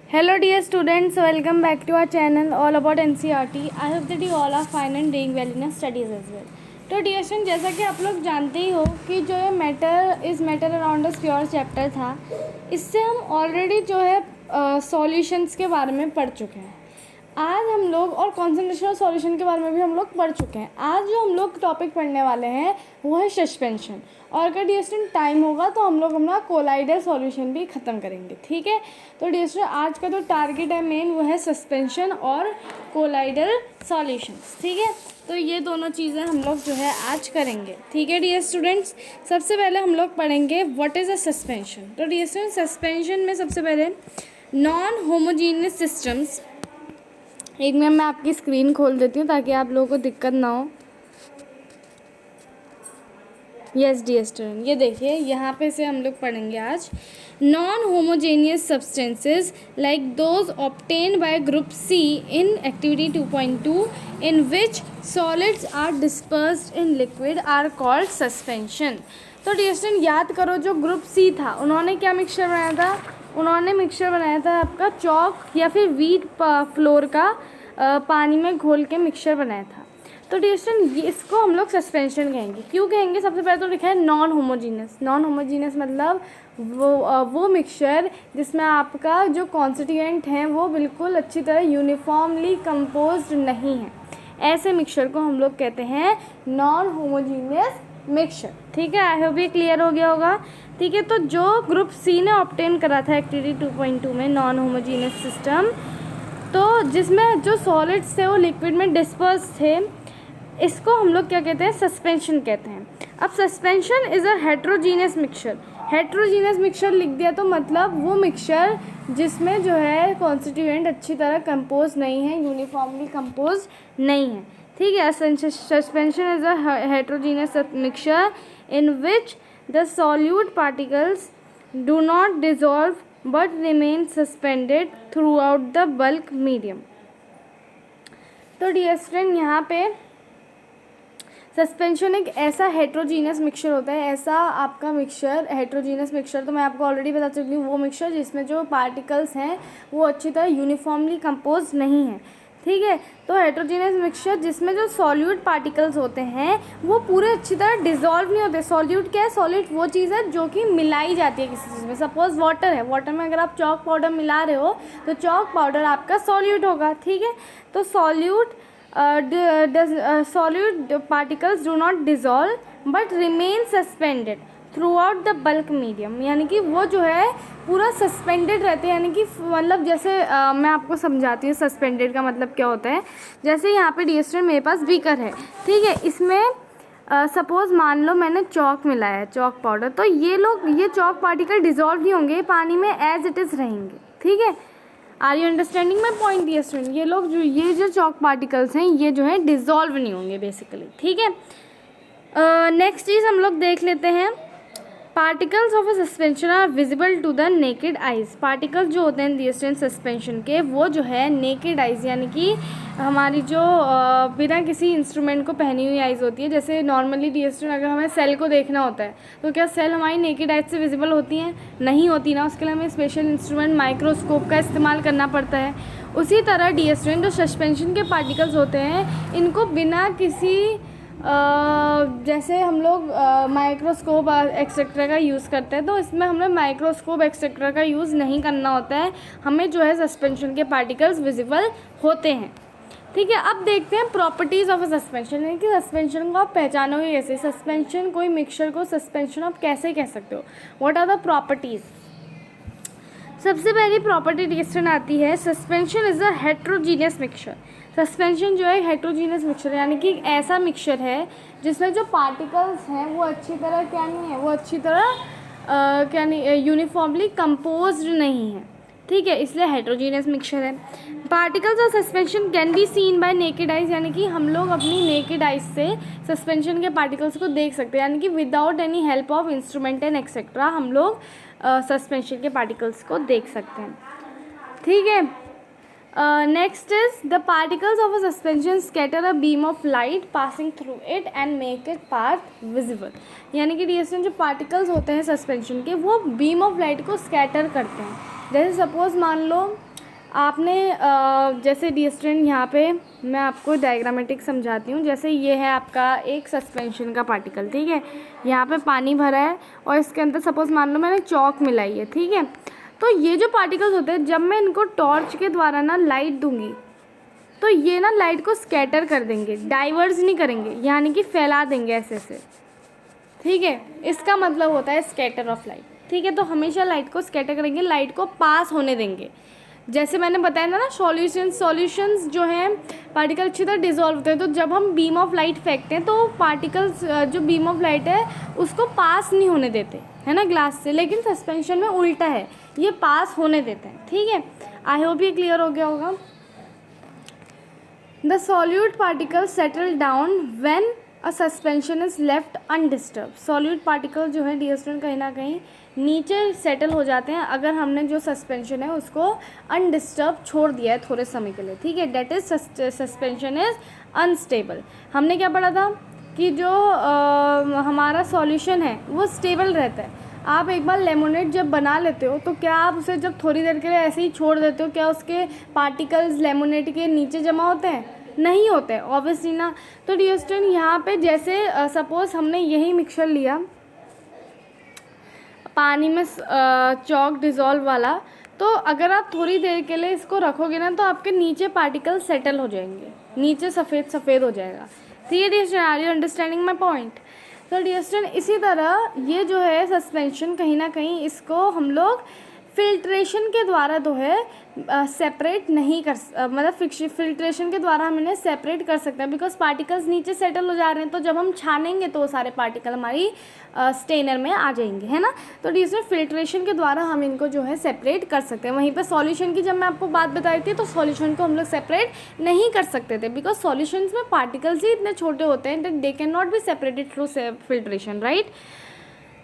Hello dear students, welcome back to our channel all about NCERT. I hope that you all are fine and doing well in your studies as well. तो dear student, जैसा कि आप लोग जानते ही हो कि जो ये matter around the pure chapter था, इससे हम ऑलरेडी जो है सॉल्यूशंस के बारे में पढ़ चुके हैं। आज हम लोग और कॉन्सेंट्रेशन और सॉल्यूशन के बारे में भी हम लोग पढ़ चुके हैं। आज जो हम लोग टॉपिक पढ़ने वाले हैं वो है सस्पेंशन, और अगर डियर स्टूडेंट टाइम होगा तो हम लोग अपना कोलाइडल सॉल्यूशन भी ख़त्म करेंगे। ठीक है, तो डियर स्टूडेंट आज का जो टारगेट है मेन वो है सस्पेंशन और कोलाइडल सॉल्यूशंस। ठीक है, तो ये दोनों चीज़ें हम लोग जो है आज करेंगे। ठीक है डियर स्टूडेंट्स, सबसे पहले हम लोग पढ़ेंगे व्हाट इज़ अ सस्पेंशन। तो डियर स्टूडेंट, सस्पेंशन में सबसे पहले नॉन होमोजीनियस सिस्टम्स, एक मैं आपकी स्क्रीन खोल देती हूँ ताकि आप लोगों को दिक्कत ना हो। यस डियर स्टूडेंट, ये देखिए यहाँ पे से हम लोग पढ़ेंगे आज non homogeneous substances like those obtained by group C in activity 2.2 in which solids are dispersed in liquid are called suspension. तो डियर स्टूडेंट याद करो, जो ग्रुप सी था उन्होंने क्या मिक्सचर बनाया था? उन्होंने मिक्सचर बनाया था आपका चॉक या फिर व्हीट फ्लोर का पानी में घोल के मिक्सचर बनाया था। तो डियर स्टूडेंट इसको हम लोग सस्पेंशन कहेंगे। क्यों कहेंगे? सबसे पहले तो लिखा है नॉन होमोजीनियस। नॉन होमोजीनियस मतलब वो मिक्सचर जिसमें आपका जो कॉन्स्टिट्यूएंट हैं वो बिल्कुल अच्छी तरह यूनिफॉर्मली कंपोज्ड नहीं है, ऐसे मिक्सचर को हम लोग कहते हैं नॉन होमोजीनियस मिक्सचर। ठीक है, आई होप ये क्लियर हो गया होगा। ठीक है, तो जो ग्रुप सी ने ऑब्टेन करा था एक्टिविटी 2.2 में नॉन होमोजीनियस सिस्टम, तो जिसमें जो सॉलिड्स थे वो लिक्विड में डिस्पर्स थे, इसको हम लोग क्या कहते हैं? सस्पेंशन कहते हैं। अब suspension is a heterogeneous mixture. Heterogeneous mixture लिख दिया तो मतलब वो मिक्सचर जिसमें जो है कॉन्स्टिट्यूएंट अच्छी तरह कंपोज नहीं है, यूनिफॉर्मली कंपोज नहीं है। ठीक है, suspension is a heterogeneous mixture in which the solute particles do not dissolve but remain suspended throughout the bulk medium। तो डियर स्टूडेंट यहाँ पे सस्पेंशन एक ऐसा हेट्रोजीनियस मिक्सचर होता है, ऐसा आपका मिक्सचर हेट्रोजीनियस मिक्सचर, तो मैं आपको ऑलरेडी बता चुकी हूँ, वो मिक्सचर जिसमें जो पार्टिकल्स हैं वो अच्छी तरह यूनिफॉर्मली कंपोज नहीं है। ठीक है, तो हेट्रोजीनियस मिक्सचर जिसमें जो सॉल्यूट पार्टिकल्स होते हैं वो पूरे अच्छी तरह डिजॉल्व नहीं होते। सॉल्यूट क्या है? सॉलिड वो चीज़ है जो कि मिलाई जाती है किसी चीज़ में। सपोज वाटर है, वाटर में अगर आप चॉक पाउडर मिला रहे हो तो चॉक पाउडर आपका सॉल्यूट होगा। ठीक है, तो solute particles do not dissolve but remain suspended through out the bulk medium, यानी कि वो जो है पूरा सस्पेंडेड रहते हैं। यानी कि मतलब जैसे मैं आपको समझाती हूँ सस्पेंडेड का मतलब क्या होता है। जैसे यहाँ पे डियर स्टूडेंट मेरे पास बीकर है, ठीक है, इसमें सपोज़ मान लो मैंने चॉक मिलाया है, चॉक पाउडर, तो ये चॉक पार्टिकल डिजॉल्व नहीं होंगे, पानी में एज इट इज़ रहेंगे। ठीक है, are you understanding my point dear student? ये जो चॉक पार्टिकल्स हैं ये जो है डिजॉल्व नहीं होंगे बेसिकली। ठीक है, नेक्स्ट चीज़ हम लोग देख लेते हैं, particles of a suspension are visible to the naked eyes. Particles जो होते हैं डियर स्टूडेंट सस्पेंशन के, वो जो है नेकेड आइज़ यानी कि हमारी जो बिना किसी इंस्ट्रूमेंट को पहनी हुई आइज़ होती है। जैसे नॉर्मली डियर स्टूडेंट अगर हमें सेल को देखना होता है तो क्या सेल हमारी नेकेड आइज़ से विजिबल होती हैं? नहीं होती ना, उसके लिए हमें स्पेशल इंस्ट्रूमेंट माइक्रोस्कोप का इस्तेमाल करना पड़ता है। उसी तरह डियर स्टूडेंट जो सस्पेंशन के पार्टिकल्स होते हैं इनको बिना किसी जैसे हम लोग माइक्रोस्कोप एक्सेट्रा का यूज़ करते हैं, तो इसमें हमें माइक्रोस्कोप एक्सेट्रा का यूज़ नहीं करना होता है, हमें जो है सस्पेंशन के पार्टिकल्स विजिबल होते हैं। ठीक है, अब देखते हैं प्रॉपर्टीज़ ऑफ अ सस्पेंशन, यानी कि सस्पेंशन को आप पहचानोगे कैसे? सस्पेंशन कोई मिक्सचर को सस्पेंशन आप कैसे कह सकते हो? What are the properties? सबसे पहली प्रॉपर्टी डिस्टिंक्शन आती है, suspension is a heterogeneous mixture. Suspension जो है हेट्रोजीनियस मिक्सचर, यानी कि ऐसा मिक्सचर है जिसमें जो पार्टिकल्स हैं वो अच्छी तरह क्या नहीं है, वो अच्छी तरह क्या नहीं, यूनिफॉर्मली कंपोज्ड नहीं है। ठीक है, इसलिए हेट्रोजीनियस मिक्सचर है। Particles of suspension can be seen bye naked eyes, यानी कि हम लोग अपनी नेकेड आइज से सस्पेंशन के पार्टिकल्स को देख सकते हैं, यानी कि without any help of instrument and etcetera हम लोग सस्पेंशन के पार्टिकल्स को देख सकते हैं। ठीक है, next is the particles of a suspension scatter a beam of light passing through it and make it path visible, यानी कि डियर जो पार्टिकल्स होते हैं सस्पेंशन के वो बीम ऑफ लाइट को स्कैटर करते हैं। जैसे सपोज मान लो आपने जैसे डी स्टूडेंट यहाँ पे मैं आपको डायग्रामेटिक समझाती हूँ। जैसे ये है आपका एक सस्पेंशन का पार्टिकल, ठीक है, यहाँ पे पानी भरा है और इसके अंदर सपोज मान लो मैंने चॉक मिलाई है, ठीक है। तो ये जो पार्टिकल्स होते हैं, जब मैं इनको टॉर्च के द्वारा ना लाइट दूंगी तो ये ना लाइट को स्कैटर कर देंगे, डाइवर्स नहीं करेंगे, यानी कि फैला देंगे ऐसे से, ठीक है। इसका मतलब होता है स्कैटर ऑफ लाइट, ठीक है। तो हमेशा लाइट को स्कैटर करेंगे, लाइट को पास होने देंगे। जैसे मैंने बताया ना सॉल्यूशंस जो हैं पार्टिकल अच्छी तरह डिजॉल्व होते हैं। तो जब हम बीम ऑफ लाइट फेंकते हैं तो पार्टिकल्स जो बीम ऑफ लाइट है उसको पास नहीं होने देते, है ना, ग्लास से। लेकिन सस्पेंशन में उल्टा है, ये पास होने देते हैं, ठीक है। आई होप ये क्लियर हो गया होगा। The solute particle settle down when a suspension is left undisturb. Solute particle जो है डियर स्टूडेंट कहीं ना कहीं नीचे सेटल हो जाते हैं अगर हमने जो सस्पेंशन है उसको अनडिस्टर्ब छोड़ दिया है थोड़े समय के लिए, ठीक है। That is suspension is unstable. हमने क्या पढ़ा था कि जो हमारा सॉल्यूशन है वो स्टेबल रहता है। आप एक बार लेमोनेड जब बना लेते हो तो क्या आप उसे जब थोड़ी देर के लिए ऐसे ही छोड़ देते हो, क्या उसके पार्टिकल्स लेमोनेड के नीचे जमा होते हैं? नहीं होते, ऑब्वियसली ना। तो डियर स्टूडेंट यहाँ पे जैसे सपोज हमने यही मिक्सचर लिया पानी में चॉक डिज़ोल्व वाला, तो अगर आप थोड़ी देर के लिए इसको रखोगे ना तो आपके नीचे पार्टिकल सेटल हो जाएंगे, नीचे सफ़ेद सफ़ेद हो जाएगा। ठीक है dear student, are you understanding my point? तो डियर स्टूडेंट इसी तरह ये जो है सस्पेंशन कहीं ना कहीं इसको हम लोग फिल्ट्रेशन के द्वारा जो है सेपरेट नहीं कर मतलब फिल्ट्रेशन के द्वारा हम इन्हें सेपरेट कर सकते हैं, बिकॉज पार्टिकल्स नीचे सेटल हो जा रहे हैं। तो जब हम छानेंगे तो वो सारे पार्टिकल हमारी स्टेनर में आ जाएंगे, है ना। तो इसमें फिल्ट्रेशन के द्वारा हम इनको जो है सेपरेट कर सकते हैं। वहीं पे सॉल्यूशन की जब मैं आपको बात बताई थी तो सॉल्यूशन को हम लोग सेपरेट नहीं कर सकते थे, बिकॉज सॉल्यूशंस में पार्टिकल्स ही इतने छोटे होते हैं that they can not be separated through filtration, right.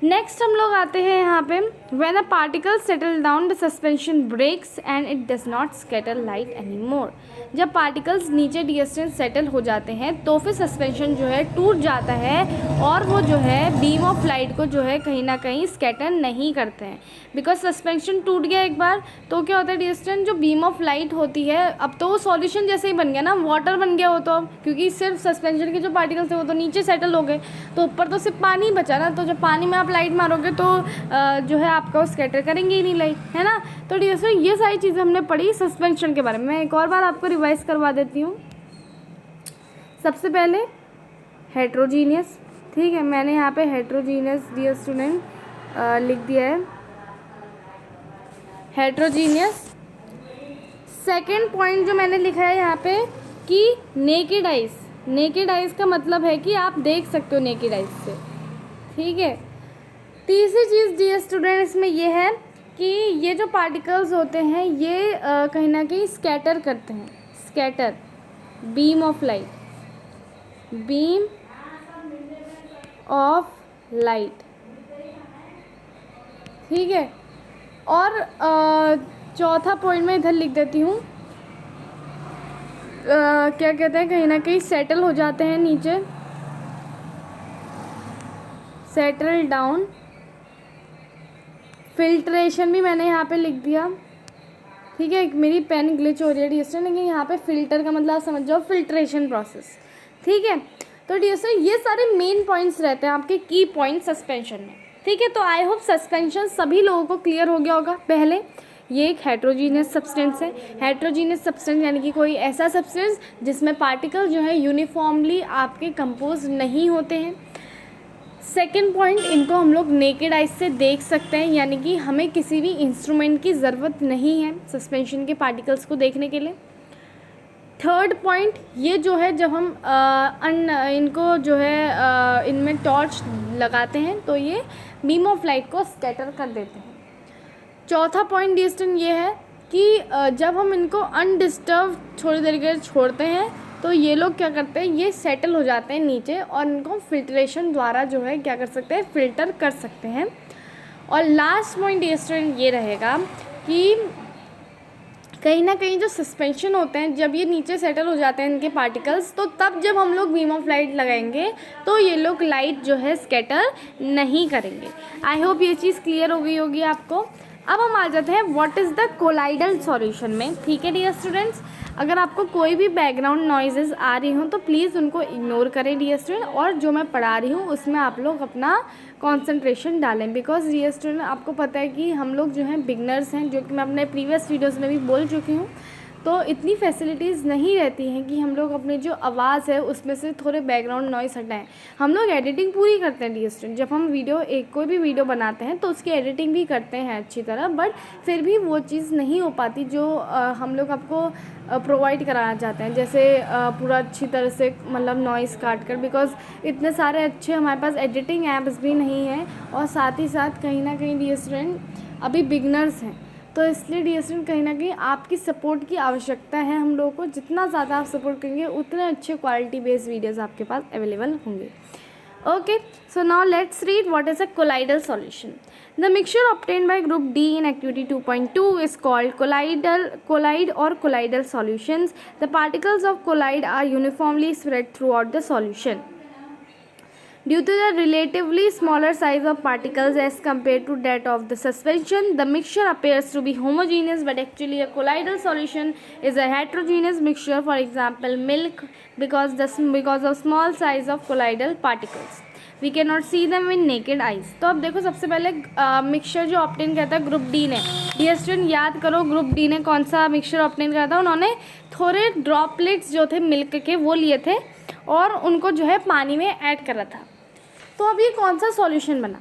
Next हम लोग आते हैं यहाँ पे when a particle settle down the suspension breaks and it does not scatter light any more. जब पार्टिकल्स नीचे डिस्टेंस सेटल हो जाते हैं तो फिर सस्पेंशन जो है टूट जाता है और वो जो है बीम ऑफ लाइट को जो है कहीं ना कहीं स्कैटर नहीं करते हैं, बिकॉज सस्पेंशन टूट गया एक बार तो क्या होता है डिस्टेंस जो बीम ऑफ लाइट होती है अब तो वो सॉल्यूशन जैसे ही बन गया ना, वाटर बन गया वो तो, अब क्योंकि सिर्फ सस्पेंशन के जो पार्टिकल्स थे वो तो नीचे सेटल हो गए, तो ऊपर तो सिर्फ पानी बचा ना। तो जब पानी में आप लाइट मारोगे तो जो है आपका वो स्कैटर करेंगे ही नहीं लाइट, है ना। तो डिस्टेंस ये सारी चीज़ें हमने पढ़ी सस्पेंशन के बारे में। मैं एक और बार आपको रिवाइज करवा देती हूँ। सबसे पहले हेट्रोजीनियस, ठीक है, मैंने यहाँ पे हेट्रोजीनियस डियर स्टूडेंट लिख दिया है, हेट्रोजीनियस। सेकेंड पॉइंट जो मैंने लिखा है यहाँ पे कि नेकेड आइज, नेकेड आइज का मतलब है कि आप देख सकते हो नेकेड आइज से, ठीक है। तीसरी चीज़ डियर स्टूडेंट इसमें ये है कि ये जो पार्टिकल्स होते हैं ये कहीं ना कहीं स्कैटर करते हैं, scatter beam of light, beam of light, ठीक है। और चौथा पॉइंट मैं इधर लिख देती हूँ, क्या कहते हैं, कहीं ना कहीं सेटल हो जाते हैं नीचे, सेटल डाउन। फिल्ट्रेशन भी मैंने यहाँ पे लिख दिया, ठीक है। मेरी पेन ग्लिच हो रही है डिस्टेंस, लेकिन यहाँ पे फिल्टर का मतलब आप समझ जाओ फिल्ट्रेशन प्रोसेस, ठीक है। तो डिस्टेंस ये सारे मेन पॉइंट्स रहते हैं आपके की पॉइंट सस्पेंशन में, ठीक है। तो आई होप सस्पेंशन सभी लोगों को क्लियर हो गया होगा। पहले ये एक हेट्रोजीनियस सब्सटेंस है, हेट्रोजीनियस सब्सटेंस यानी कि कोई ऐसा सब्सटेंस जिसमें पार्टिकल जो है यूनिफॉर्मली आपके कंपोज नहीं होते हैं। सेकेंड पॉइंट, इनको हम लोग नेकेड आइज से देख सकते हैं, यानी कि हमें किसी भी इंस्ट्रूमेंट की ज़रूरत नहीं है सस्पेंशन के पार्टिकल्स को देखने के लिए। थर्ड पॉइंट, ये जो है जब हम इनको जो है इनमें टॉर्च लगाते हैं तो ये बीम ऑफ लाइट को स्कैटर कर देते हैं। चौथा पॉइंट डिस्टेंस ये है कि जब हम इनको अनडिस्टर्ब थोड़ी देर के लिए छोड़ते हैं तो ये लोग क्या करते हैं, ये सेटल हो जाते हैं नीचे और इनको फिल्ट्रेशन द्वारा जो है क्या कर सकते हैं, फिल्टर कर सकते हैं। और लास्ट पॉइंट डिस्टेंस ये रहेगा कि कहीं ना कहीं जो सस्पेंशन होते हैं जब ये नीचे सेटल हो जाते हैं इनके पार्टिकल्स, तो तब जब हम लोग बीम ऑफ लाइट लगाएंगे तो ये लोग लाइट जो है स्कैटर नहीं करेंगे। आई होप ये चीज़ क्लियर हो गई होगी आपको। अब हम आ जाते हैं what is the colloidal solution में। ठीक है डियर स्टूडेंट्स, अगर आपको कोई भी बैकग्राउंड नॉइजेज़ आ रही हों तो प्लीज़ उनको इग्नोर करें डियर स्टूडेंट, और जो मैं पढ़ा रही हूँ उसमें आप लोग अपना कंसंट्रेशन डालें, बिकॉज डियर स्टूडेंट आपको पता है कि हम लोग जो हैं बिगनर्स हैं, जो कि मैं अपने प्रीवियस वीडियोज़ में भी बोल चुकी हूँ। तो इतनी फैसिलिटीज़ नहीं रहती हैं कि हम लोग अपनी जो आवाज़ है उसमें से थोड़े बैकग्राउंड नॉइस हटाएं। हम लोग एडिटिंग पूरी करते हैं डियर स्टूडेंट, जब हम कोई भी वीडियो बनाते हैं तो उसकी एडिटिंग भी करते हैं अच्छी तरह, बट फिर भी वो चीज़ नहीं हो पाती जो हम लोग आपको प्रोवाइड कराना चाहते हैं, जैसे पूरा अच्छी तरह से मतलब नॉइस काट कर, बिकॉज इतने सारे अच्छे हमारे पास एडिटिंग ऐप्स भी नहीं हैं, और साथ ही साथ कहीं ना कहीं डियर स्टूडेंट अभी बिगनर्स हैं, तो इसलिए डियर स्टूडेंट कहीं ना कहीं आपकी सपोर्ट की आवश्यकता है हम लोगों को। जितना ज़्यादा आप सपोर्ट करेंगे उतने अच्छे क्वालिटी बेस्ड वीडियोस आपके पास अवेलेबल होंगे। Okay, so now let's read what is a colloidal solution. The mixture obtained by group D in activity 2.2 is called colloid और colloidal solutions. The particles of colloid are uniformly spread throughout the solution. Due to the relatively smaller size of particles as compared to that of the suspension, the mixture appears to be homogeneous, but actually a colloidal solution is a heterogeneous mixture. For example, milk, because of small size of colloidal particles. We cannot see them with naked eyes. तो अब देखो, सबसे पहले mixture जो obtain करता है group D ने, dear student याद करो ग्रुप डी ने कौन सा मिक्सचर ऑब्टेन करा था। उन्होंने थोड़े ड्रॉपलेट्स जो थे मिल्क के वो लिए थे और उनको जो है पानी में ऐड करा था। तो अब ये कौन सा सॉल्यूशन बना?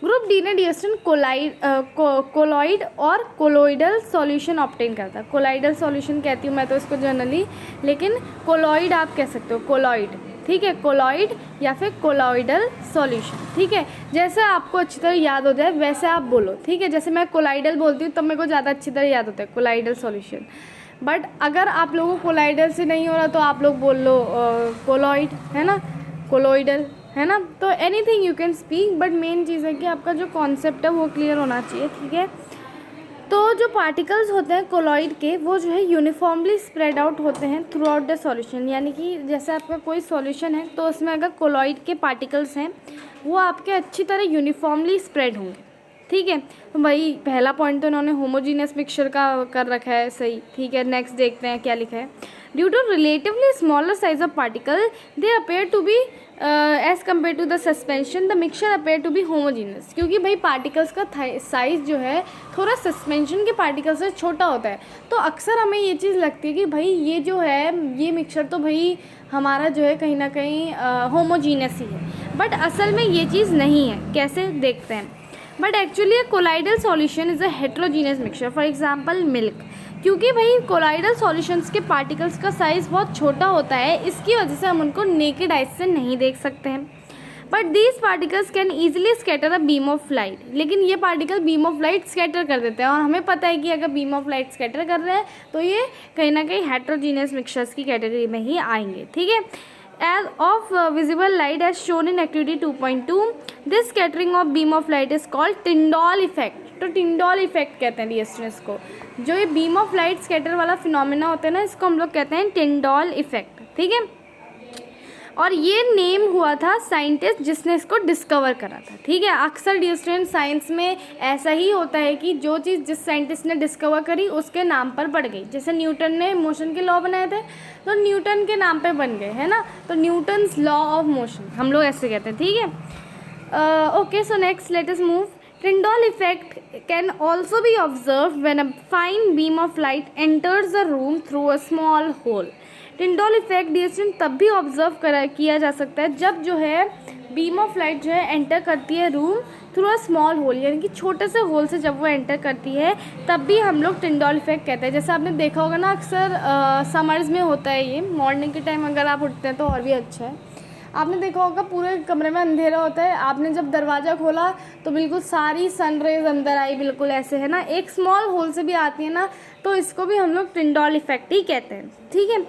ग्रुप डी ने डियर स्टूडेंट कोलॉइड और कोलोइडल सॉल्यूशन ऑब्टेन करता है। कोलाइडल सॉल्यूशन कहती हूँ मैं तो इसको जनरली, लेकिन कोलॉइड आप कह सकते हो, कोलॉइड, ठीक है, कोलॉइड या फिर कोलॉइडल सॉल्यूशन, ठीक है। जैसे आपको अच्छी तरह याद हो जाए वैसे आप बोलो, ठीक है। जैसे मैं कोलाइडल बोलती हूँ तब मेरे को ज़्यादा अच्छी तरह याद होता है कोलाइडल सॉल्यूशन, बट अगर आप लोगों को कोलाइडल से नहीं हो रहा तो आप लोग बोल लो कोलॉइड, है ना, कोलोइडल, है ना। तो anything you can speak, but main चीज़ है कि आपका जो कॉन्सेप्ट है वो क्लियर होना चाहिए, ठीक है। तो जो पार्टिकल्स होते हैं कोलॉइड के वो जो है यूनिफॉर्मली स्प्रेड आउट होते हैं थ्रू आउट द सॉल्यूशन, यानी कि जैसे आपका कोई सॉल्यूशन है तो उसमें अगर कोलॉइड के पार्टिकल्स हैं वो आपके अच्छी तरह यूनिफॉर्मली स्प्रेड होंगे, ठीक है। तो भाई पहला पॉइंट तो इन्होंने होमोजीनियस मिक्सचर का कर रखा है, सही, ठीक है। नेक्स्ट देखते हैं क्या लिखा है। Due to relatively smaller size of particle they appear to be as compare to the suspension the mixture appear to be homogeneous, क्योंकि भाई पार्टिकल्स का साइज़ जो है थोड़ा सस्पेंशन के पार्टिकल से छोटा होता है, तो अक्सर हमें ये चीज़ लगती है कि भाई ये जो है ये मिक्सचर तो भाई हमारा जो है कहीं ना कहीं होमोजीनियस ही है, बट असल में ये चीज़ नहीं है। कैसे देखते हैं, but actually a colloidal solution is a heterogeneous mixture. For example, milk. क्योंकि भाई कोलाइडल सॉल्यूशंस के पार्टिकल्स का साइज़ बहुत छोटा होता है, इसकी वजह से हम उनको नेकेड आइज से नहीं देख सकते हैं। But these particles can easily scatter the beam of light, लेकिन ये particle beam of light scatter कर देते हैं, और हमें पता है कि अगर बीम ऑफ लाइट स्कैटर कर रहे हैं तो ये कहीं ना कहीं हेट्रोजीनियस मिक्सचर्स की कैटेगरी में ही आएंगे, ठीक है। As of visible light as shown in activity 2.2, this scattering of beam of light is called Tyndall effect. तो Tyndall effect कहते हैं डियर स्टूडेंट्स को, जो ये बीम ऑफ लाइट स्कैटर वाला फिनोमेना होता है ना, इसको हम लोग कहते हैं Tyndall effect, ठीक है। और ये नेम हुआ था साइंटिस्ट जिसने इसको डिस्कवर करा था, ठीक है। अक्सर डियर स्टूडेंट साइंस में ऐसा ही होता है कि जो चीज़ जिस साइंटिस्ट ने डिस्कवर करी उसके नाम पर पड़ गई। जैसे न्यूटन ने मोशन के लॉ बनाए थे तो न्यूटन के नाम पे बन गए, है ना, तो न्यूटन्स लॉ ऑफ मोशन हम लोग ऐसे कहते हैं, ठीक है। Okay, so next let us move. Tyndall effect can also be observed when a fine beam of light enters a room through a small hole. Tyndall effect dear student तब भी observe किया जा सकता है जब जो है बीम ऑफ लाइट जो है एंटर करती है room through a small hole, यानी कि छोटे से होल से जब वो एंटर करती है तब भी हम लोग Tyndall इफेक्ट कहते हैं। जैसे आपने देखा होगा ना, अक्सर समर्स में होता है ये, मॉर्निंग के टाइम अगर आप उठते हैं तो और भी अच्छा है। आपने देखा होगा पूरे कमरे में अंधेरा होता है, आपने जब दरवाज़ा खोला तो बिल्कुल सारी सन रेज अंदर आई, बिल्कुल ऐसे, है ना, एक स्मॉल होल से भी आती है ना, तो इसको भी हम लोग Tyndall इफेक्ट ही कहते हैं, ठीक है।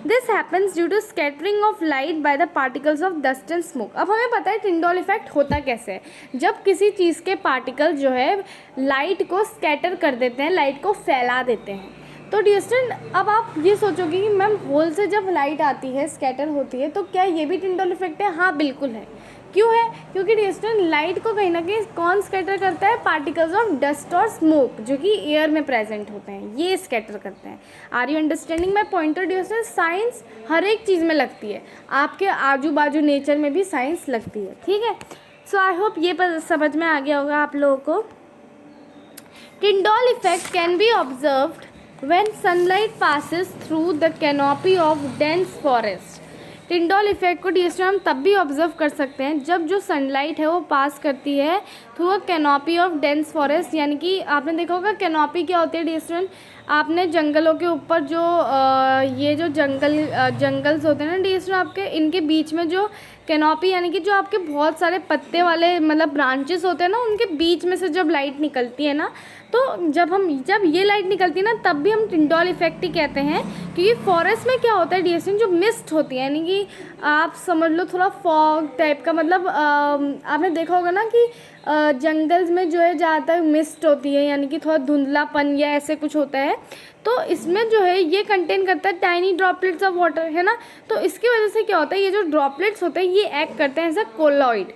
This happens due to scattering of light by the particles of dust and smoke. अब हमें पता है Tyndall इफेक्ट होता कैसे है, जब किसी चीज़ के पार्टिकल जो है लाइट को स्कैटर कर देते हैं, लाइट को फैला देते हैं। तो डियर स्टूडेंट अब आप ये सोचोगे कि मैम होल से जब लाइट आती है स्कैटर होती है तो क्या ये भी Tyndall इफेक्ट है? हाँ बिल्कुल है, क्यों है? क्योंकि डियर स्टूडेंट लाइट को कहीं ना कहीं कौन स्कैटर करता है? पार्टिकल्स ऑफ डस्ट और स्मोक जो कि एयर में प्रेजेंट होते हैं, ये स्कैटर करते हैं। Are you understanding my pointer dear student? Science हर एक चीज़ में लगती है, आपके आजू बाजू नेचर में भी साइंस लगती है, ठीक है। सो आई होप ये समझ में आ गया होगा आप लोगों को। Tyndall effect can be observed when sunlight passes through the canopy of dense forest. Tyndall effect को डियर हम तब भी ऑब्जर्व कर सकते हैं जब जो सनलाइट है वो पास करती है through a canopy of dense forest. यानी कि आपने देखा होगा कैनोपी क्या होती है डियर, आपने जंगलों के ऊपर जो ये जो जंगल्स होते हैं ना डियर, आपके इनके बीच में जो कैनोपी यानी कि जो आपके बहुत सारे पत्ते वाले मतलब ब्रांचेस होते हैं ना, उनके बीच में से जब लाइट निकलती है ना, तो जब ये लाइट निकलती है ना तब भी हम टिंडॉल इफेक्ट ही कहते हैं। क्योंकि फॉरेस्ट में क्या होता है डियर, जो मिस्ट होती है यानी कि आप समझ लो थोड़ा फॉग टाइप का, मतलब आपने देखा होगा ना कि जंगल्स में जो है ज़्यादातर मिस्ट होती है यानी कि थोड़ा धुंधलापन या ऐसे कुछ होता है, तो इसमें जो है ये कंटेन करता है टाइनी ड्रॉपलेट्स ऑफ वाटर, है ना। तो इसकी वजह से क्या होता है, ये जो ड्रॉपलेट्स होते हैं ये एक्ट करते हैं एज अ कोलॉइड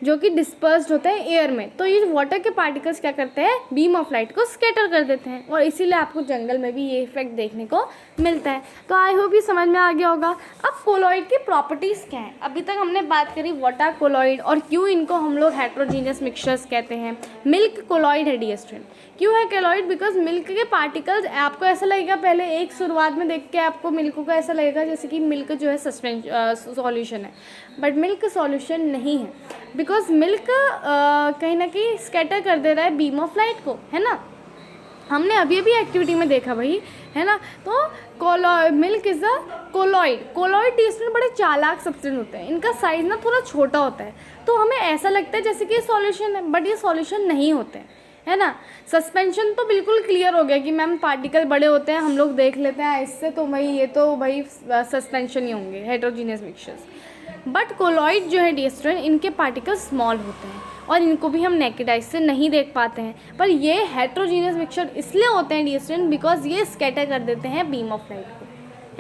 जो कि डिस्पर्स्ड होते हैं एयर में। तो ये वाटर के पार्टिकल्स क्या करते हैं, बीम ऑफ लाइट को स्कैटर कर देते हैं, और इसीलिए आपको जंगल में भी ये इफेक्ट देखने को मिलता है। तो आई होप ये समझ में आ गया होगा। अब कोलॉइड की प्रॉपर्टीज़ क्या हैं? अभी तक हमने बात करी व्हाट आर कोलॉइड और क्यों इनको हम लोग हेट्रोजीनियस मिक्सचर्स कहते हैं। मिल्क कोलॉइड है डियर स्टूडेंट। क्यों है कोलॉइड? बिकॉज मिल्क के पार्टिकल्स, आपको ऐसा लगेगा पहले एक शुरुआत में देख के आपको मिल्क को ऐसा लगेगा जैसे कि मिल्क जो है सॉल्यूशन है, बट मिल्क सॉल्यूशन नहीं है। बिकॉज मिल्क कहीं ना कहीं स्कैटर कर दे रहा है बीम ऑफ लाइट को, है ना। हमने अभी एक्टिविटी में देखा भाई, है ना। तो milk is a colloid test में बड़े चालाक सब्सटेंस होते हैं, इनका साइज़ ना थोड़ा छोटा होता है, तो हमें ऐसा लगता है जैसे कि ये सॉल्यूशन है, बट ये सॉल्यूशन नहीं होते हैं, है ना। सस्पेंशन तो बिल्कुल क्लियर हो गया कि मैम पार्टिकल बड़े होते हैं, हम लोग देख लेते हैं इससे, तो भाई ये तो भाई सस्पेंशन ही होंगे हेट्रोजीनियस मिक्सचर्स। बट कोलॉइड जो है डियर स्टूडेंट, इनके पार्टिकल स्मॉल होते हैं और इनको भी हम नेकेड आइज से नहीं देख पाते हैं, पर ये हेट्रोजीनियस मिक्सचर इसलिए होते हैं डियर स्टूडेंट बिकॉज ये स्कैटर कर देते हैं बीम ऑफ लाइट को,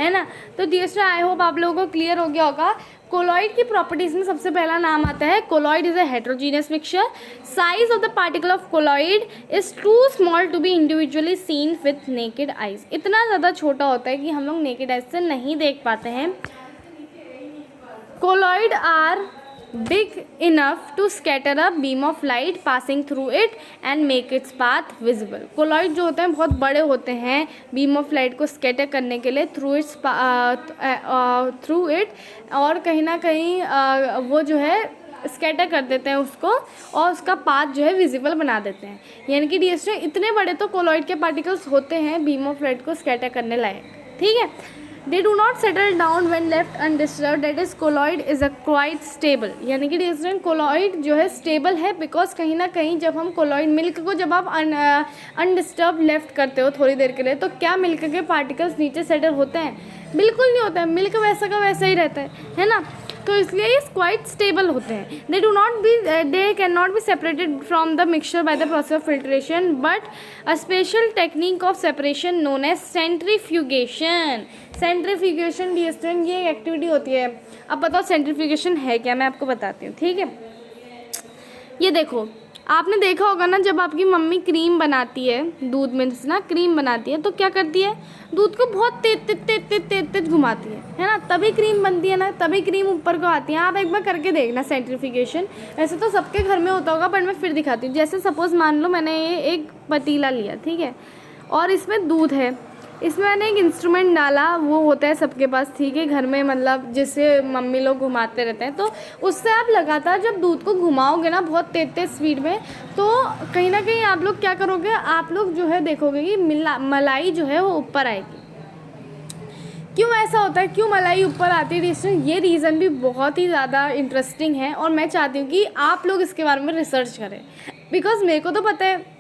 है ना। तो डियर स्टूडेंट आई होप आप लोगों को क्लियर हो गया होगा। कोलॉइड की प्रॉपर्टीज में सबसे पहला नाम आता है colloid is a heterogeneous mixture. Size of the particle of colloid is too small to be individually seen with naked eyes. इतना ज़्यादा छोटा होता है कि हम लोग नेकेड आइज से नहीं देख पाते हैं। Colloid are big enough to scatter a beam of light passing through it and make its path visible. Colloid जो होते हैं बहुत बड़े होते हैं beam of light को scatter करने के लिए through it, और कहीं ना कहीं वो जो है स्कैटर कर देते हैं उसको और उसका पाथ जो है विजिबल बना देते हैं। यानी कि डियर स्टूडेंट इतने बड़े तो कोलॉइड के पार्टिकल्स होते हैं बीम ऑफ लाइट को स्कैटर करने लायक, ठीक है। They do not settle down when left undisturbed, that is colloid is a quite stable। यानी कि डियर कोलॉइड जो है स्टेबल है बिकॉज कहीं ना कहीं जब हम कोलॉइड मिल्क को जब आप अनडिस्टर्ब लेफ्ट करते हो थोड़ी देर के लिए, तो क्या मिल्क के पार्टिकल्स नीचे सेटल होते हैं? बिल्कुल नहीं होता है, मिल्क वैसा का वैसा ही रहता है ना। तो इसलिए ये क्वाइट स्टेबल होते हैं। They can not be separated from the mixture by the process of filtration, but a special technique of separation known as centrifugation. Centrifugation dear student ये एक्टिविटी होती है। अब बताओ सेंट्रीफ्यूगेशन है क्या, मैं आपको बताती हूँ, ठीक है। ये देखो, आपने देखा होगा ना जब आपकी मम्मी क्रीम बनाती है, दूध में से ना क्रीम बनाती है, तो क्या करती है, दूध को बहुत तेज घुमाती है ना, तभी क्रीम बनती है ना, तभी क्रीम ऊपर को आती है। आप एक बार करके देखना सेंट्रीफ्यूगेशन। वैसे तो सबके घर में होता होगा, पर मैं फिर दिखाती हूँ। जैसे सपोज़ मान लो मैंने ये एक पतीला लिया, ठीक है, और इसमें दूध है, इसमें मैंने एक इंस्ट्रूमेंट डाला, वो होता है सबके पास, ठीक है, घर में, मतलब जिससे मम्मी लोग घुमाते रहते हैं। तो उससे आप लगातार जब दूध को घुमाओगे ना बहुत तेज स्पीड में, तो कहीं ना कहीं आप लोग क्या करोगे, आप लोग जो है देखोगे कि मलाई जो है वो ऊपर आएगी। क्यों ऐसा होता है, क्यों मलाई ऊपर आती है? ये रीज़न भी बहुत ही ज़्यादा इंटरेस्टिंग है और मैं चाहती हूँ कि आप लोग इसके बारे में रिसर्च करें, बिकॉज मेरे को तो पता है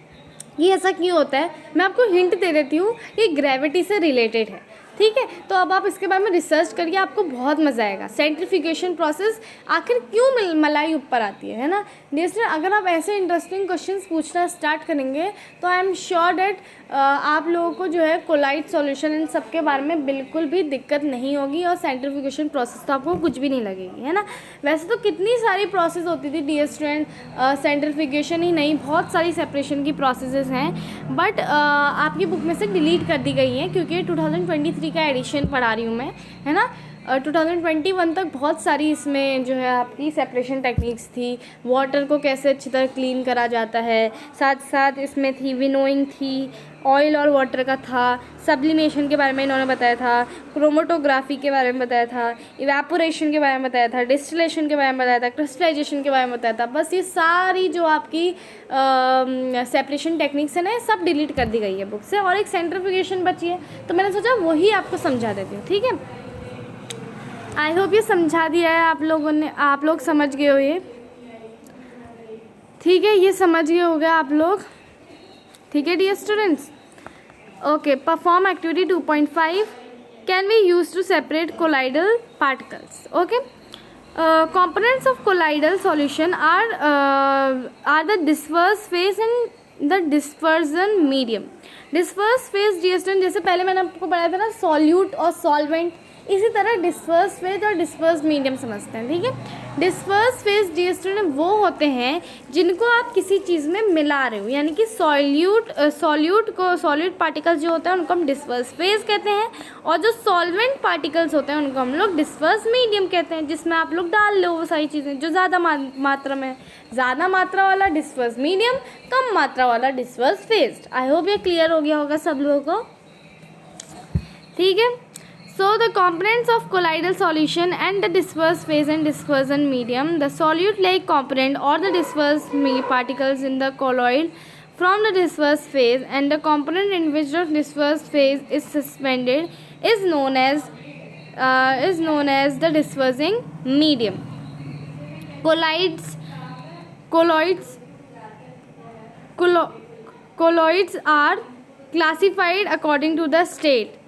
ये ऐसा क्यों होता है। मैं आपको हिंट दे देती हूँ, ये ग्रेविटी से रिलेटेड है। ठीक है। तो अब आप इसके बारे में रिसर्च करिए, आपको बहुत मज़ा आएगा। सेंट्रीफ्यूगेशन प्रोसेस, आखिर क्यों मलाई ऊपर आती है ना। डियर, अगर आप ऐसे इंटरेस्टिंग क्वेश्चंस पूछना स्टार्ट करेंगे तो आई एम श्योर डैट आप लोगों को जो है कोलाइड सॉल्यूशन इन सब के बारे में बिल्कुल भी दिक्कत नहीं होगी, और सेंट्रीफ्यूगेशन प्रोसेस तो आपको कुछ भी नहीं लगेगी, है ना। वैसे तो कितनी सारी प्रोसेस होती थी डियर स्टूडेंट, सेंट्रीफ्यूगेशन ही नहीं, बहुत सारी सेपरेशन की प्रोसेसेस हैं, बट आपकी बुक में से डिलीट कर दी गई हैं क्योंकि 2023 का एडिशन पढ़ा रही हूँ मैं, है ना। 2021 तक बहुत सारी इसमें जो है आपकी सेपरेशन टेक्निक्स थी, वाटर को कैसे अच्छी तरह क्लीन करा जाता है, साथ साथ इसमें थी विनोइंग थी, ऑयल और वाटर का था, सब्लिमेशन के बारे में इन्होंने बताया था, क्रोमेटोग्राफी के बारे में बताया था, इवेपोरेशन के बारे में बताया था, डिस्टिलेशन के बारे में बताया था, क्रिस्टलाइजेशन के बारे में बताया था। बस ये सारी जो आपकी सेपरेशन टेक्निक्स है ना, सब डिलीट कर दी गई है बुक से, और एक सेंट्रीफ्यूगेशन बची है, तो मैंने सोचा वही आपको समझा देती हूँ, ठीक है। आई होप ये समझा दिया है आप लोगों ने, आप लोग समझ गए हो ये, ठीक है, ये समझ गए हो गए आप लोग, ठीक है dear students. Okay, perform activity 2.5 can be use to separate colloidal particles. Okay, components of colloidal solution are the disperse phase and the dispersion medium। Disperse phase distance, जैसे पहले मैंने आपको बताया था ना सॉल्यूट और सॉल्वेंट, इसी तरह डिस्पर्स फेज और डिस्पर्स मीडियम समझते हैं, ठीक है। डिस्पर्स फेज डिस्टेंस वो होते हैं जिनको आप किसी चीज़ में मिला रहे हो, यानी कि सॉल्यूट पार्टिकल्स जो होते हैं उनको हम डिस्पर्स फेज कहते हैं, और जो सॉल्वेंट पार्टिकल्स होते हैं उनको हम लोग डिस्पर्स मीडियम कहते हैं, जिसमें आप लोग डाल लो वो सारी चीज़ें जो ज़्यादा मात्रा में, ज़्यादा मात्रा वाला डिस्पर्स मीडियम, कम मात्रा वाला डिस्पर्स फेज। आई होप ये क्लियर हो गया होगा सब लोगों को, ठीक है। So the components of colloidal solution and the disperse phase and dispersion medium, the solute-like component or the disperse particles in the colloid from the disperse phase and the component in which the disperse phase is suspended is known as the dispersing medium. Colloids are classified according to the state,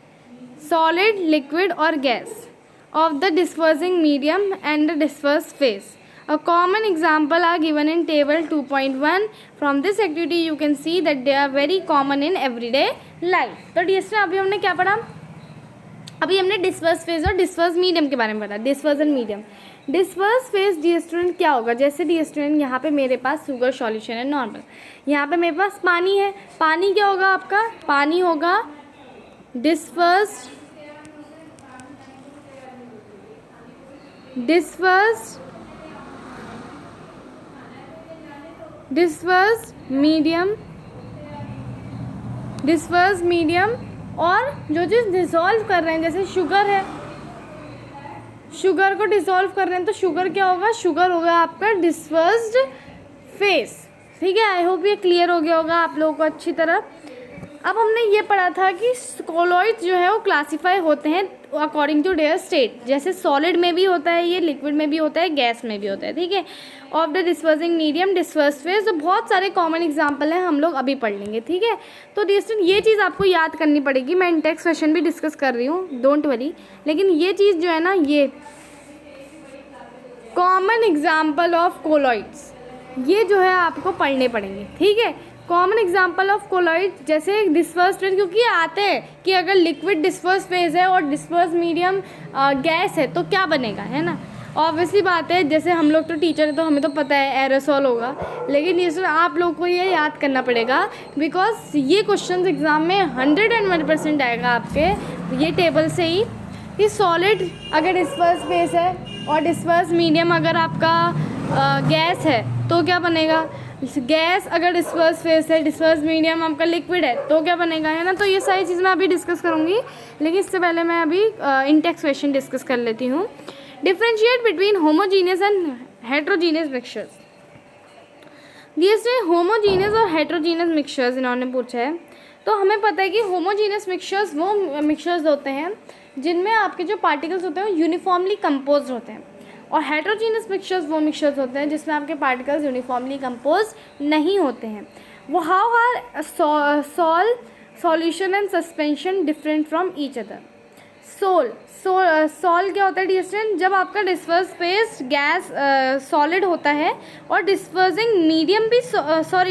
solid, liquid or gas of the dispersing medium and the disperse phase. A common example are given in table 2.1. From this activity you can see that they are very common in everyday life. तो डिस्टर्स अभी हमने क्या पढ़ा, अभी हमने disperse phase और disperse medium के बारे में पढ़ा। Dispersion medium, disperse phase dear student क्या होगा, जैसे डी स्टूडेंट यहाँ पे मेरे पास शुगर सॉल्यूशन है नॉर्मल, यहाँ पे मेरे पास पानी है, पानी क्या होगा आपका, पानी होगा डिस्पर्स मीडियम, और जो चीज़ डिसॉल्व कर रहे हैं, जैसे शुगर है, शुगर को डिसॉल्व कर रहे हैं तो शुगर क्या होगा, शुगर होगा आपका डिस्पर्स्ड फेज, ठीक है। आई होप ये क्लियर हो गया होगा आप लोगों को अच्छी तरह। अब हमने ये पढ़ा था कि कोलॉइड्स जो है वो क्लासीफाई होते हैं अकॉर्डिंग टू देयर स्टेट, जैसे सॉलिड में भी होता है ये, लिक्विड में भी होता है, गैस में भी होता है, ठीक है। Of the dispersing medium, disperse phase, तो बहुत सारे कॉमन एग्जांपल हैं, हम लोग अभी पढ़ लेंगे, ठीक है। तो डिस्टेंस ये चीज़ आपको याद करनी पड़ेगी, मैं इंटेक्स क्वेश्चन भी डिस्कस कर रही हूँ, डोंट वरी, लेकिन ये चीज़ जो है ना, ये कॉमन एग्जाम्पल ऑफ कोलॉइड्स, ये जो है आपको पढ़ने पड़ेंगे, ठीक है। कॉमन एग्जाम्पल ऑफ कोलॉइड, जैसे डिस्पर्स फेज, क्योंकि आते हैं कि अगर लिक्विड डिस्पर्स फेज है और डिस्पर्स मीडियम गैस है तो क्या बनेगा, है ना। ऑब्वियसली बात है, जैसे हम लोग तो टीचर है तो हमें तो पता है एरोसॉल होगा, लेकिन ये आप लोग को ये याद करना पड़ेगा, बिकॉज ये क्वेश्चन एग्जाम में 101% आएगा आपके ये टेबल से ही, कि सॉलिड अगर डिस्पर्स फेज है और डिस्पर्स मीडियम अगर आपका गैस है तो क्या बनेगा, गैस अगर डिस्पर्स फेज है, डिस्पर्स मीडियम आपका लिक्विड है तो क्या बनेगा, है ना। तो ये सारी चीज़ मैं अभी डिस्कस करूँगी, लेकिन इससे पहले मैं अभी इंटेक्स क्वेश्चन डिस्कस कर लेती हूँ। Differentiate between homogeneous and heterogeneous mixtures. ये होमोजीनियस और हेट्रोजीनियस मिक्सचर्स इन्होंने पूछा है, तो हमें पता है कि होमोजीनियस मिक्सचर्स वो मिक्सचर्स होते हैं जिनमें आपके जो पार्टिकल्स होते हैं वो यूनिफॉर्मली कंपोज होते हैं, और हेट्रोजीनियस मिक्सचर्स वो मिक्सचर्स होते हैं जिसमें आपके पार्टिकल्स यूनिफॉर्मली कंपोज नहीं होते हैं। वो how are solution and suspension different from each other. Sol क्या होता है डियर स्टूडेंट, जब आपका डिस्पर्स फेज गैस सॉलिड होता है और डिस्पर्सिंग मीडियम भी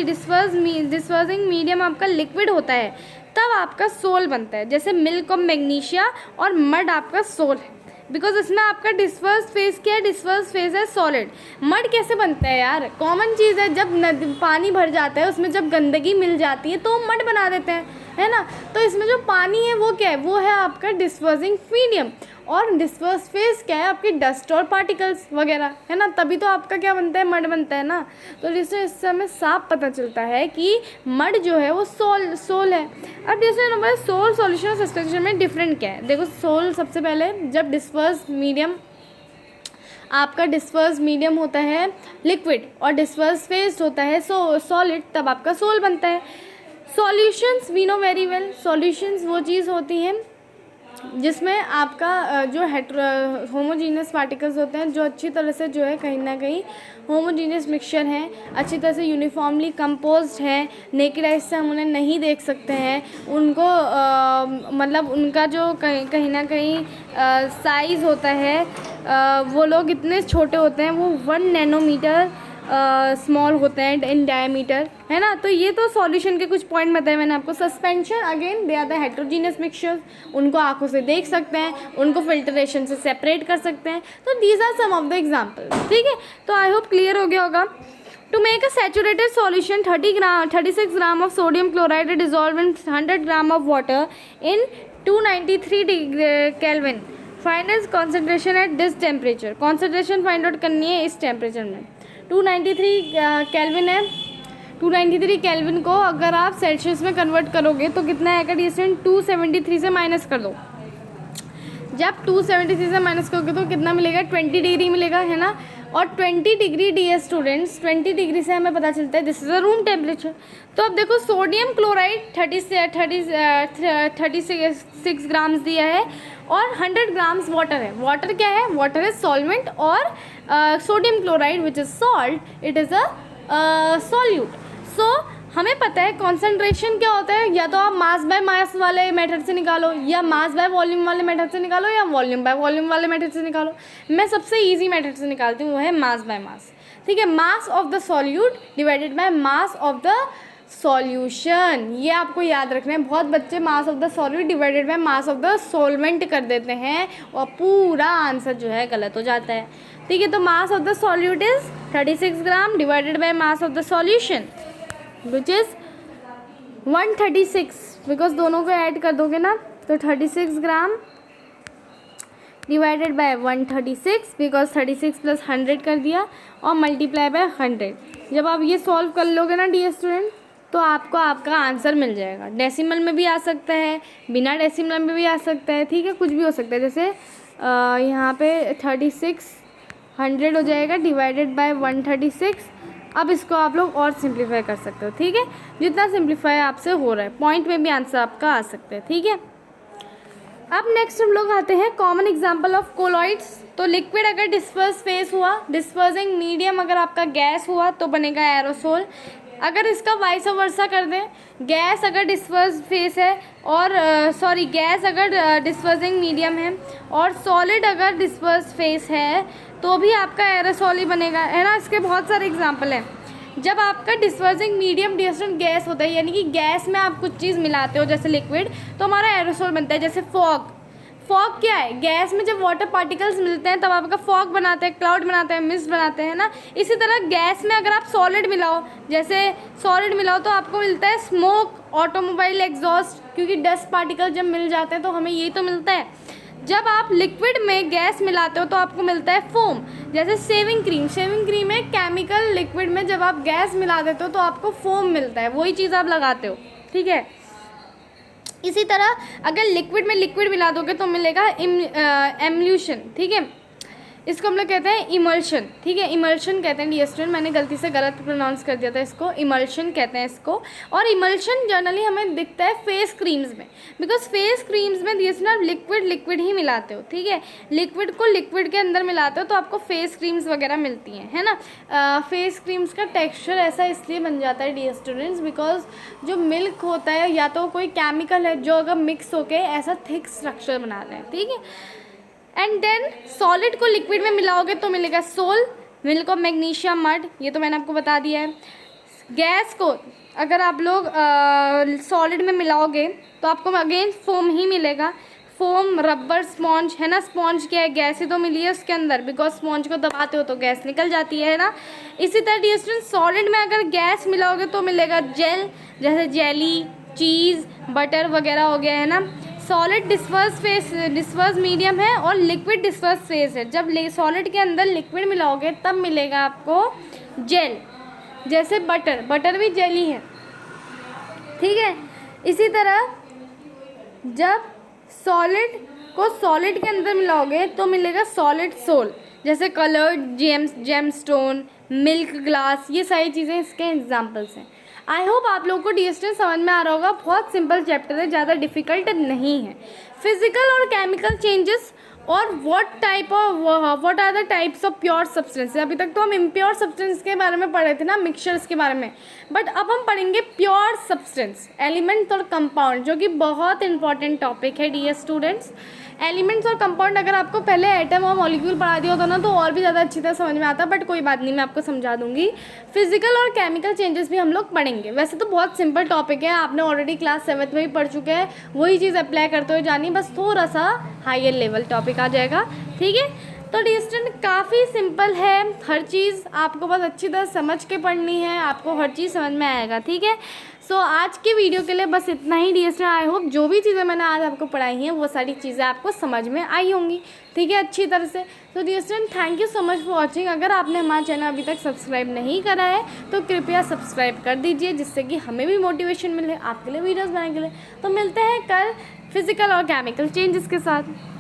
डिस्पर्सिंग मीडियम आपका लिक्विड होता है, तब आपका सोल बनता है। जैसे मिल्क और मैग्नीशिया और मड आपका सोल है, बिकॉज इसमें आपका डिस्पर्स फेज क्या है, डिस्पर्स फेज है सॉलिड। मड कैसे बनता है यार, कॉमन चीज़ है, जब पानी भर जाता है उसमें जब गंदगी मिल जाती है तो मड बना देते हैं, है ना। तो इसमें जो पानी है वो क्या है, वो है आपका डिस्पर्सिंग मीडियम, और डिस्पर्स फेज क्या है, आपकी डस्ट और पार्टिकल्स वगैरह, है ना, तभी तो आपका क्या बनता है, मड बनता है ना। तो जिससे इससे हमें साफ पता चलता है कि मड जो है वो सोल है। अब जैसे नंबर सोल सॉल्यूशन और सस्पेंशन में डिफरेंट क्या है, देखो सोल सबसे पहले जब डिस्पर्स मीडियम आपका डिस्पर्स मीडियम होता है लिक्विड और डिस्पर्स फेज होता है सॉलिड, तब आपका सोल बनता है। Solutions we know very well, solutions वो चीज़ होती हैं जिसमें आपका जो होमोजीनियस पार्टिकल्स होते हैं, जो अच्छी तरह से जो है कहीं ना कहीं होमोजीनियस मिक्सचर हैं, अच्छी तरह से यूनिफॉर्मली कंपोज्ड है, नेकेड आइज से हम उन्हें नहीं देख सकते हैं, उनको मतलब उनका जो कहीं ना कहीं साइज़ होता है, वो लोग इतने छोटे होते हैं, वो 1 नैनोमीटर स्मॉल होते हैं इन डायमीटर, है ना। तो ये तो सॉल्यूशन के कुछ पॉइंट बताए मैंने आपको। Suspension again they are the heterogeneous mixtures, उनको आंखों से देख सकते हैं, उनको फिल्ट्रेशन से सेपरेट कर सकते हैं। तो these are some of the example, ठीक है। तो आई होप क्लियर हो गया होगा। To make a saturated solution 36 gram of sodium chloride dissolve in 100 gram of water in 293 kelvin. Find is concentration at this temperature, concentration find out करनी है इस temperature में। 293 केल्विन है, 293 केल्विन को अगर आप सेल्सियस में कन्वर्ट करोगे तो कितना आएगा डियर स्टूडेंट, 273 से माइनस कर दो। जब 273 से माइनस करोगे तो कितना मिलेगा, 20 डिग्री मिलेगा, है ना। और 20 डिग्री डियर स्टूडेंट्स, 20 डिग्री से हमें पता चलता है this is a room temperature. तो अब देखो सोडियम क्लोराइड 36 ग्राम्स दिया है और 100 ग्राम्स वाटर है। वाटर क्या है, वाटर इज सॉल्वेंट, और sodium chloride which is salt, it is a solute. So हमें पता है कॉन्सेंट्रेशन क्या होता है, या तो आप मास बाय मास वाले मेथड से निकालो, या मास बाय वॉल्यूम वाले मेथड से निकालो, या वॉल्यूम बाय वॉल्यूम वाले मेथड से निकालो। मैं सबसे इजी मेथड से निकालती हूँ, वो है मास बाय मास, ठीक है। Mass of the solute divided by mass of the solution, ये आपको याद रखना है। बहुत बच्चे mass of the solute divided by mass of the solvent कर देते हैं और पूरा आंसर जो है गलत हो जाता है, ठीक है। तो mass of the solute is 36 gram divided by mass of the solution which is 136, because दोनों को ऐड कर दोगे ना तो 36 gram divided by 136, because 36 plus 100 कर दिया और मल्टीप्लाई बाय 100। जब आप ये सॉल्व कर लोगे ना डियर स्टूडेंट तो आपको आपका आंसर मिल जाएगा। डेसिमल में भी आ सकता है, बिना डेसिमल में भी आ सकता है, ठीक है, कुछ भी हो सकता है। जैसे यहाँ पे 3600 हो जाएगा डिवाइडेड बाय 136। अब इसको आप लोग और सिंप्लीफाई कर सकते हो, ठीक है। जितना सिंप्लीफाई आपसे हो रहा है पॉइंट में भी आंसर आपका आ सकता है, ठीक है। अब नेक्स्ट हम लोग आते हैं कॉमन एग्जांपल ऑफ कोलॉइड्स। तो लिक्विड अगर डिस्पर्स फेस हुआ, डिस्पर्सिंग मीडियम अगर आपका गैस हुआ तो बनेगा एरोसोल। अगर इसका वाइस वर्सा कर दें, गैस अगर डिस्पर्स फेस है और गैस अगर डिस्पर्सिंग मीडियम है और सॉलिड अगर डिस्पर्स फेस है तो भी आपका एरोसोल ही बनेगा, है ना। इसके बहुत सारे एग्जांपल हैं। जब आपका डिस्पर्सिंग मीडियम डिस्टेंट गैस होता है, यानी कि गैस में आप कुछ चीज़ मिलाते हो जैसे लिक्विड, तो हमारा एरोसोल बनता है। जैसे फॉग, फॉग क्या है, गैस में जब वाटर पार्टिकल्स मिलते हैं तब आपका फॉग बनाते हैं, क्लाउड बनाते हैं, मिस्ट बनाते हैं ना। इसी तरह गैस में अगर आप सॉलिड मिलाओ, जैसे सॉलिड मिलाओ तो आपको मिलता है स्मोक, ऑटोमोबाइल एग्जॉस्ट, क्योंकि डस्ट पार्टिकल जब मिल जाते हैं तो हमें यही तो मिलता है। जब आप लिक्विड में गैस मिलाते हो तो आपको मिलता है फोम। जैसे शेविंग क्रीम, शेविंग क्रीम है केमिकल, लिक्विड में जब आप गैस मिला देते हो तो आपको फोम मिलता है, वही चीज़ आप लगाते हो, ठीक है। इसी तरह अगर लिक्विड में लिक्विड मिला दोगे तो मिलेगा एम्ल्यूशन, ठीक है। इसको हम लोग कहते हैं इमल्शन, ठीक है, इमल्शन कहते हैं डियर स्टूडेंट, मैंने गलती से गलत प्रोनाउंस कर दिया था इसको, इमल्शन कहते हैं इसको। और इमल्शन जनरली हमें दिखता है फेस क्रीम्स में, बिकॉज फेस क्रीम्स में डियर स्टूडेंट आप लिक्विड ही मिलाते हो, ठीक है, लिक्विड को लिक्विड के अंदर मिलाते हो तो आपको फेस क्रीम्स वगैरह मिलती हैं, है ना। फेस क्रीम्स का टेक्स्चर ऐसा इसलिए बन जाता है डियर स्टूडेंट्स, बिकॉज जो मिल्क होता है या तो कोई केमिकल है जो अगर मिक्स होके ऐसा थिक स्ट्रक्चर बना रहे हैं, ठीक है। एंड देन सॉलिड को लिक्विड में मिलाओगे तो मिलेगा sol, milk of magnesium mud, ये तो मैंने आपको बता दिया है। गैस को अगर आप लोग सॉलिड में मिलाओगे तो आपको अगेन फोम ही मिलेगा, फोम, रबर, स्पॉन्ज, है ना। स्पॉन्ज क्या है, गैस ही तो मिली है उसके अंदर, बिकॉज स्पॉन्ज को दबाते हो तो गैस निकल जाती है ना। इसी तरह डियर स्टूडेंट सॉलिड में अगर गैस मिलाओगे तो मिलेगा जेल, जैसे जेली, चीज़, बटर वगैरह हो गया, है ना। सॉलिड डिस्पर्स मीडियम है और लिक्विड डिस्पर्स फेज है। जब सॉलिड के अंदर लिक्विड मिलाओगे तब मिलेगा आपको जेल, जैसे बटर भी जेली है, ठीक है। इसी तरह जब सॉलिड को सॉलिड के अंदर मिलाओगे तो मिलेगा सॉलिड सोल, जैसे कलर्ड जेमस्टोन, मिल्क ग्लास, ये सारी चीज़ें इसके एग्जाम्पल्स हैं। आई होप आप लोगों को डियर स्टूडेंट समझ में आ रहा होगा, बहुत सिंपल चैप्टर है, ज़्यादा डिफिकल्ट नहीं है। फिजिकल और केमिकल चेंजेस और what are the types of pure substance. अभी तक तो हम इम्प्योर सब्सटेंस के बारे में पढ़े थे ना, मिक्सचर्स के बारे में, बट अब हम पढ़ेंगे प्योर सब्सटेंस, एलिमेंट्स और कंपाउंड, जो कि बहुत इंपॉर्टेंट टॉपिक है डियर स्टूडेंट्स। एलिमेंट्स और कंपाउंड अगर आपको पहले एटम और मॉलिक्यूल पढ़ा दिया होता ना तो और भी ज़्यादा अच्छी तरह समझ में आता, बट कोई बात नहीं, मैं आपको समझा दूंगी। फिजिकल और केमिकल चेंजेस भी हम लोग पढ़ेंगे। वैसे तो बहुत सिंपल टॉपिक है, आपने ऑलरेडी क्लास 7 में भी पढ़ चुके हैं, वही चीज़ अप्लाई करते हुए जानी, बस थोड़ा सा हायर लेवल टॉपिक आ जाएगा, ठीक है। तो डियर स्टूडेंट काफ़ी सिंपल है, हर चीज़ आपको बस अच्छी तरह समझ के पढ़नी है, आपको हर चीज़ समझ में आएगा, ठीक है। सो आज के वीडियो के लिए बस इतना ही डियर स्टूडेंट। आई होप जो भी चीज़ें मैंने आज आपको पढ़ाई हैं वो सारी चीज़ें आपको समझ में आई होंगी, ठीक है, अच्छी तरह से। तो dear student thank you so much for watching. अगर आपने हमारा चैनल अभी तक सब्सक्राइब नहीं करा है तो कृपया सब्सक्राइब कर दीजिए, जिससे कि हमें भी मोटिवेशन मिले आपके लिए वीडियोज़ बनाने के लिए। तो मिलते हैं कल फिजिकल और केमिकल चेंजेस के साथ।